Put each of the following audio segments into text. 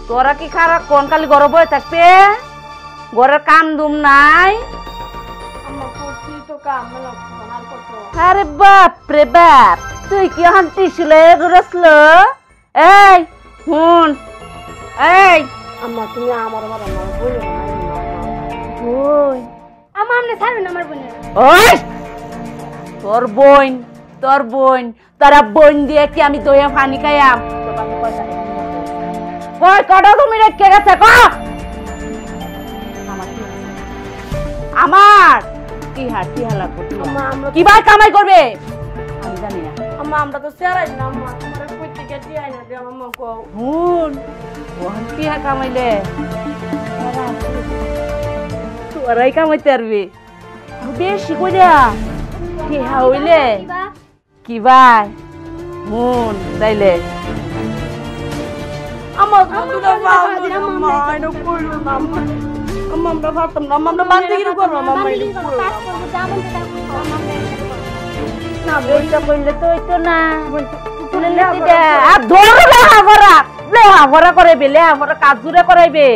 তোরা কি খারাপ কোন কালি ঘরে বয়ে থাকবে ঘরের কাম দুম নাই আরে বাপ রে বাপ তুই কি হান্টিছিল ঘুরেছিল এই হুন এই আম্মা তুমি আমার বাবা না বলো না ওই আম্মা আমনে ছাড়বেন আমার বোনের ওই তোর বোন তারা বোন দিয়ে কি আমি দইয়া পানি খাইয়াম কই কটা তুমি রেখে গেছে ক আমার কি লাগবে কি বার কামাই করবে আমি জানি না আম্মা আমরা তো সেরাই না আম্মা তোমার কইতে গেছি আইনা দে আম্মা কো হুন ও কি কামাইলে তোরাই কামাইতে পারবি বেশি কইরা কি হইলে কি ভাই হুন তাইলে আম্মা দুটো পাও না আম্মা আইনো কইলো না আম্মা আম্মা আমরা ভাবতাম না আম্মা আমরা বান্দি কি করব আম্মা আইনো কইলো না বইটা কইলে তো হইতো না তুলে লেতে দে আর ধরে লেহাভরা করে বেলে আমরা কাজ জুড়ে করাইবে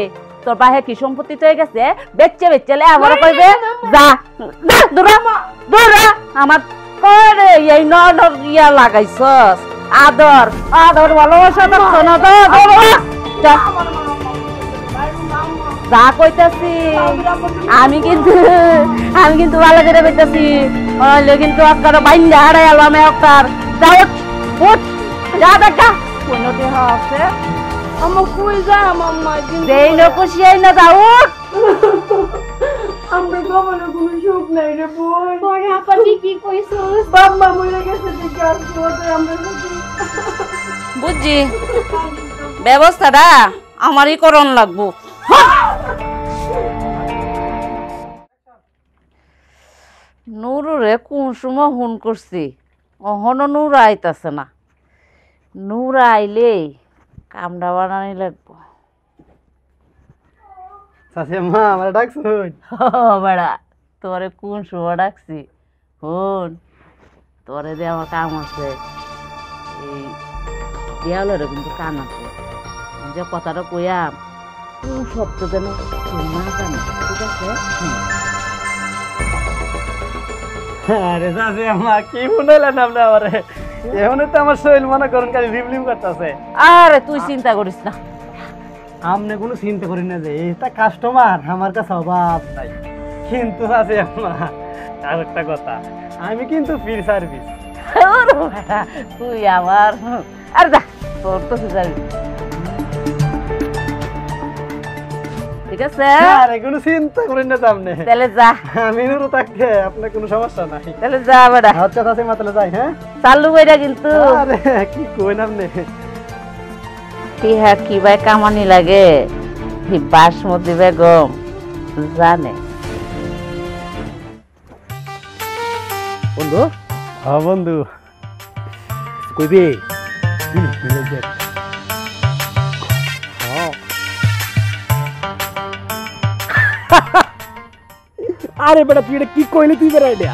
তোর বাহে কি সম্পত্তি হয়ে গেছে বেচে লেহাভরা করবে যা দূরা আমার করে এই ইয়া লাগাইছস আদর ভালোবাসা তো না যা কইতাছি আমি কিন্তু ভালো করে কইতাছি হইলে কিন্তু আপনার বাইন্দা হারাই আলবাম একটার যাও উঠ যা দেখা কোনটি আছে আম্মা কই যা আম্মা দেই না খুশি আই না যাও আমরা কবলে কোনো সুখ নাই রে বোন পরে আপনি কি কইছস বাবা মরে গেছে দেখে আর কোতে আমরা বুঝছি ব্যবস্থাটা আমারই করণ লাগবো নুরুরে কোন সময় ফোন করছি অহনো নূর আইতাছে না নূর আইলে কামড়া বানানি লাগবো মা আমার ডাকছো বেড়া তোরে কোন সময় ডাকছি হন তোরে দিয়ে আমার কাম আছে এই দেয়ালেরও কিন্তু কান আছে যে কথাটা কইয়াম কোন শব্দ যেন না জানি ঠিক আছে আরে সাসে মা কি শুনাইলেন আপনি আমারে এখন তো আমার শরীর মনে করেন খালি রিমলিম করতেছে আরে তুই চিন্তা করিস না আমনে কোনো চিন্তা করি না যে এটা কাস্টমার আমার কাছে অভাব নাই কিন্তু আছে আর একটা কথা আমি কিন্তু ফ্রি সার্ভিস তুই আমার আর যা তোর তো সার্ভিস ঠিক আছে আরে কোনো চিন্তা করেন না আপনি তাহলে যা আমি নুরু থাকতে আপনার কোনো সমস্যা নাই তাহলে যা বেটা আচ্ছা চাচি মা তাহলে যাই হ্যাঁ চালু কইরা কিন্তু আরে কি কইন আপনি কি ভাই কামানি লাগে বাসমতি বেগম জানে বন্ধু হ্যাঁ বন্ধু কইবি আরে বেটা তুই এটা কি কইলি তুই বেড়া আইডিয়া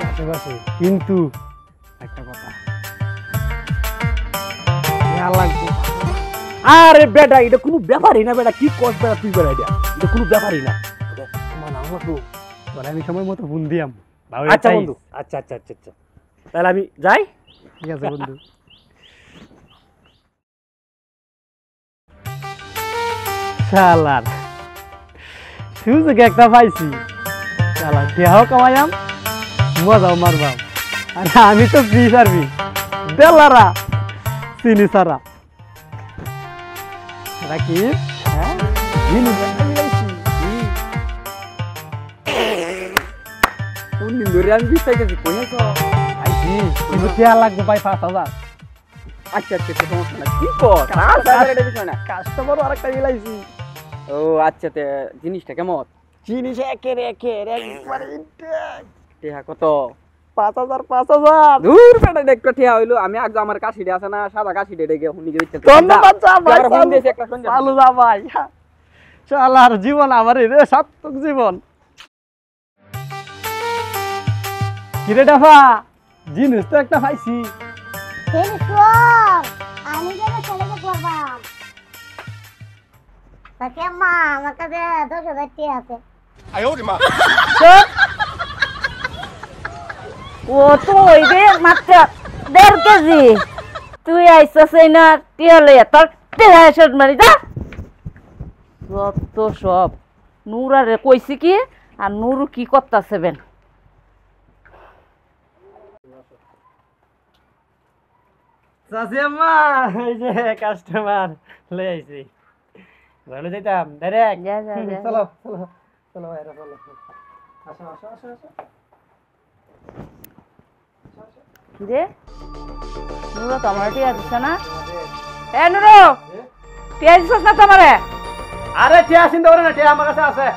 আশেপাশে কিন্তু একটা কথা লাগবে আরে বেটা এটা কোনো ব্যাপারই না বেটা কি কস বেটা তুই বেড়া আইডিয়া এটা কোনো ব্যাপারই না মানে আমার তো মানে আমি সময় মতো ফোন দিয়াম আচ্ছা বন্ধু আচ্ছা আচ্ছা আচ্ছা আচ্ছা তাহলে আমি যাই ঠিক আছে বন্ধু শালার সুযোগ একটা পাইছি শালা দেহাও কামাইয়াম মজাও মারবাম আর আমি তো ফ্রি সার্ভিস দেলারা চিনি সারা রাখি হ্যাঁ জিনিস আমি বিশ্বাইতেছি কইছো আইছি কিন্তু কেয়া লাগবে ভাই 5000 আচ্ছা আচ্ছা সমস্যা না কি কর কাস্টমার আরেকটা মিলাইছি ও আচ্ছা তে জিনিসটা কেমন জিনিস একের একবারে টিয়া কত 5000 দূর বেটা একটা টিয়া হইলো আমি আজ আমার কাশিডে আছে না সাদা কাশিডে ডেকে নিজে ইচ্ছা ধন্যবাদ ভাই চালু যা ভাই চল আর জীবন আমার রে সার্থক জীবন কিরে ডাফা জিনিস তো একটা পাইছি আমি আমি যেন ছেলেকে করবাম তাকে মা আমার কাছে 10,000 টাকা আছে চুপ। ও তো ওই রে মাত্র 1.5 কেজি তুই আইসস না টিয়া লইয়া তোর টিয়া শট মারি যা তো সব নুরারে কইছি কি আর নুরু কি করতাছে বেন চাচিয়াম্মা এই যে কাস্টমার লই আইছি ভালো যাইতাম ডাইরেক্ট যা যা যা চলো চলো চলো ভাইরা চলো আসো আসো আসো আসো কি রে নুরু তো আমার টিয়া দিছে না এ নুরু টিয়া দিছস না তোমারে আরে টিয়া চিন্তা করে না টিয়া আমার কাছে আছে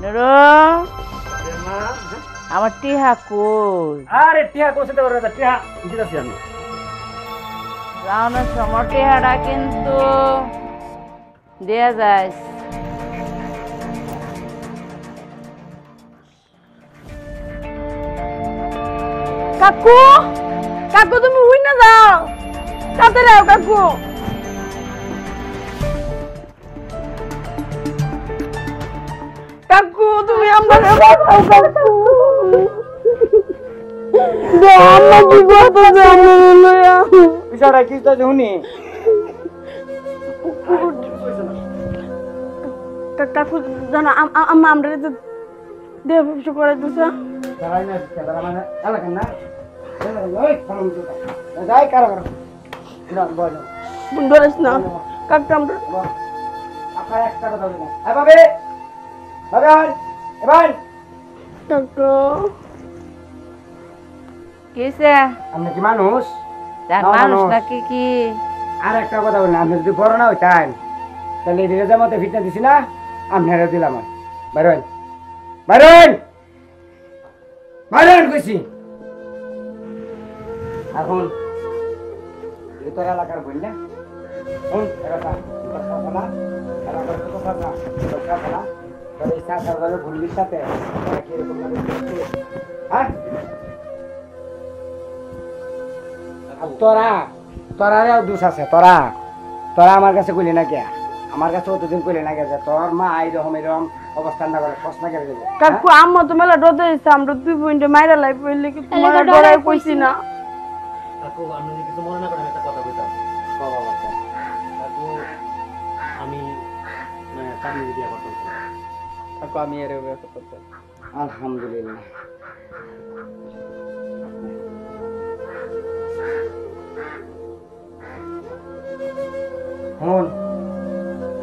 নুরু আমার টিহা কই আরে টিয়া কোন চিন্তা করে না টিয়া দিতেছি আমি রাউনের সময় টিহাটা কিন্তু দেয়া যায় কাকু কাকু তুমি উই না যাও কাতে যাও কাকু কাকু তুমি আমার বাঁচাও কাকু আম্মা কি করতে জানো লইয়া বিষয়টা কি তো শুনি কাকু জানো আম্মা আমরা দেহ ব্যবসা করে দিছে দাঁড়াই না দাঁড়া মানে এলাকা না ওই ফোন দিতে যাই কারো কারো না বলো ধরিস না কাকু আমরা আপনার একটা কথা বলি না এই বাবে বাগান এবার কাকু কিসে আপনি কি মানুষ তার না, মানুষ মানুষ। নাকি কি আর একটা কথা বলি না আপনি যদি বড় না হইতেন তাহলে এই রেজা মতে ফিটনা দিছি না আপনারা দিলাম বাইরেন বাইরেন বাইরেন কইছি এখন এই তো এলাকার বই না কোন এলাকা কথা না এলাকার কথা না কথা না তাহলে এই সাথে ভুলির সাথে কি এরকম লাগে হ্যাঁ আর তোরা তোরারেও দোষ আছে তোরা তোরা আমার কাছে কইলি না কে আমার কাছে অতদিন কইলি না কে যে তোর মা এইরকম এরকম অবস্থান না করে প্রশ্ন করে দেবে কাকু আম্মা তো মেলা ডর দিছে আমরা 2 পয়েন্টে মাইরা লাই পড়লে কি তোমার ডরাই কইছি না কাকু আপনি যদি কিছু মনে না করেন একটা কথা কইতাম কাকু আমি চাকরি বিয়ে করতাম কাকু আমি এর ব্যবস্থা করতে আলহামদুলিল্লাহ হন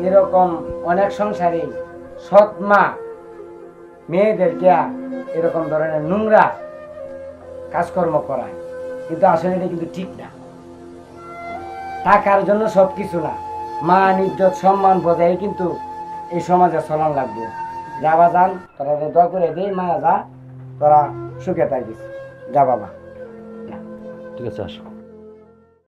এরকম অনেক সংসারে সৎ মা মেয়েদেরকে এরকম ধরনের নোংরা কাজকর্ম করায় কিন্তু আসলে এটা কিন্তু ঠিক না টাকার জন্য সবকিছু না মান ইজ্জত সম্মান বজায় কিন্তু এই সমাজে চলন লাগবে যাবা যান তোরা দোয়া করে দেই মা যা তোরা সুখে থাকিস যা বাবা ঠিক আছে আসো